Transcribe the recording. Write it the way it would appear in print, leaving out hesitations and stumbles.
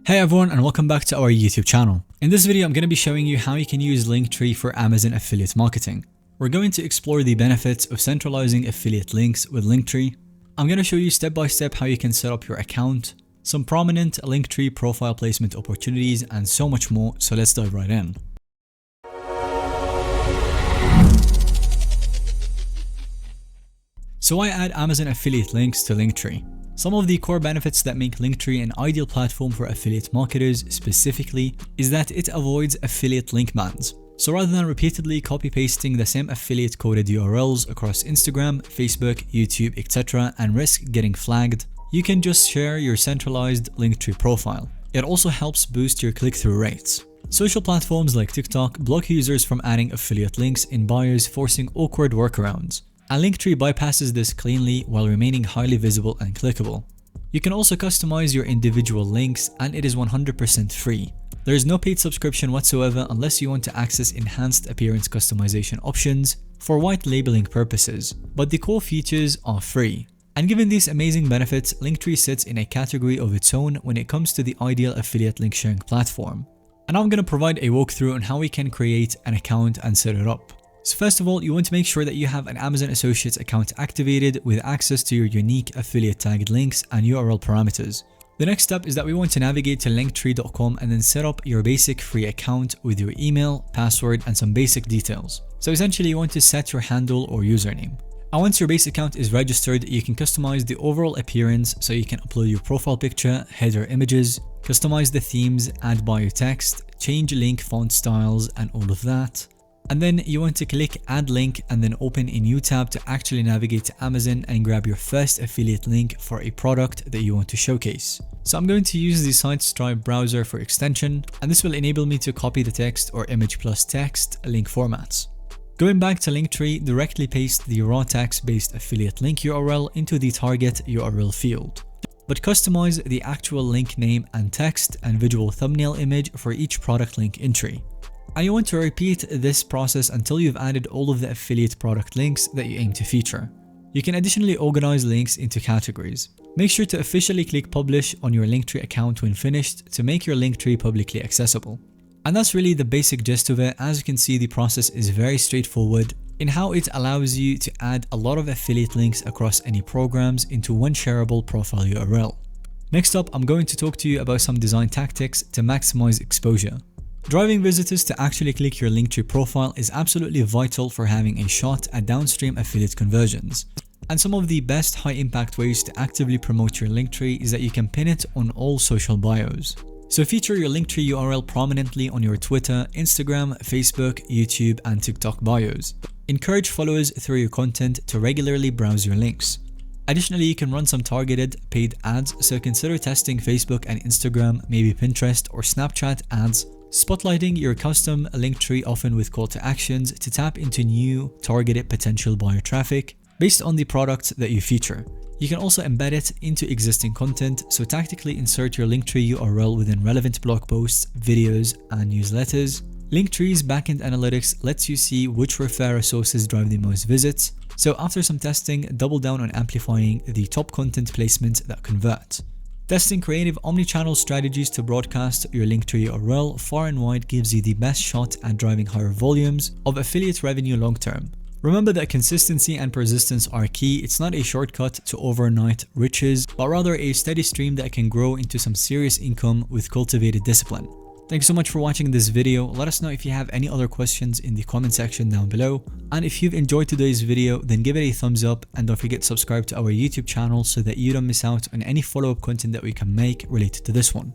Hey everyone, and welcome back to our YouTube channel. In this video, I'm going to be showing you how you can use Linktree for Amazon affiliate marketing. We're going to explore the benefits of centralizing affiliate links with Linktree. I'm going to show you step by step how you can set up your account, some prominent Linktree profile placement opportunities, and so much more. So let's dive right in. So why add Amazon affiliate links to Linktree? Some of the core benefits that make Linktree an ideal platform for affiliate marketers specifically is that it avoids affiliate link bans. So rather than repeatedly copy-pasting the same affiliate coded URLs across Instagram, Facebook, YouTube, etc. and risk getting flagged, you can just share your centralized Linktree profile. It also helps boost your click-through rates. Social platforms like TikTok block users from adding affiliate links in bios, forcing awkward workarounds. And Linktree bypasses this cleanly while remaining highly visible and clickable. You can also customize your individual links, and it is 100% free. There is no paid subscription whatsoever unless you want to access enhanced appearance customization options for white labeling purposes, but the core features are free. And given these amazing benefits, Linktree sits in a category of its own when it comes to the ideal affiliate link sharing platform. And now I'm going to provide a walkthrough on how we can create an account and set it up. So first of all, you want to make sure that you have an Amazon Associates account activated with access to your unique affiliate tagged links and URL parameters. The next step is that we want to navigate to linktree.com and then set up your basic free account with your email, password, and some basic details. So essentially you want to set your handle or username. And once your base account is registered, you can customize the overall appearance, so you can upload your profile picture, header images, customize the themes, add bio text, change link font styles, and all of that. And then you want to click add link and then open a new tab to actually navigate to Amazon and grab your first affiliate link for a product that you want to showcase. So I'm going to use the SiteStripe browser for extension, and this will enable me to copy the text or image plus text link formats. Going back to Linktree, directly paste the raw text-based affiliate link URL into the target URL field, but customize the actual link name and text and visual thumbnail image for each product link entry. And you want to repeat this process until you've added all of the affiliate product links that you aim to feature. You can additionally organize links into categories. Make sure to officially click publish on your Linktree account when finished to make your Linktree publicly accessible. And that's really the basic gist of it. As you can see, the process is very straightforward in how it allows you to add a lot of affiliate links across any programs into one shareable profile URL. Next up, I'm going to talk to you about some design tactics to maximize exposure. Driving visitors to actually click your Linktree profile is absolutely vital for having a shot at downstream affiliate conversions. And some of the best high impact ways to actively promote your Linktree is that you can pin it on all social bios. So feature your Linktree URL prominently on your Twitter, Instagram, Facebook, YouTube, and TikTok bios. Encourage followers through your content to regularly browse your links. Additionally, you can run some targeted paid ads, so consider testing Facebook and Instagram, maybe Pinterest or Snapchat ads, spotlighting your custom Linktree often with call to actions to tap into new targeted potential buyer traffic based on the products that you feature. You can also embed it into existing content, so tactically insert your Linktree URL within relevant blog posts, videos, and newsletters. Linktree's backend analytics lets you see which referrer sources drive the most visits, so after some testing, double down on amplifying the top content placements that convert. Testing creative omnichannel strategies to broadcast your Linktree URL far and wide gives you the best shot at driving higher volumes of affiliate revenue long term. Remember that consistency and persistence are key. It's not a shortcut to overnight riches, but rather a steady stream that can grow into some serious income with cultivated discipline. Thanks so much for watching this video. Let us know if you have any other questions in the comment section down below. And if you've enjoyed today's video, then give it a thumbs up and don't forget to subscribe to our YouTube channel so that you don't miss out on any follow-up content that we can make related to this one.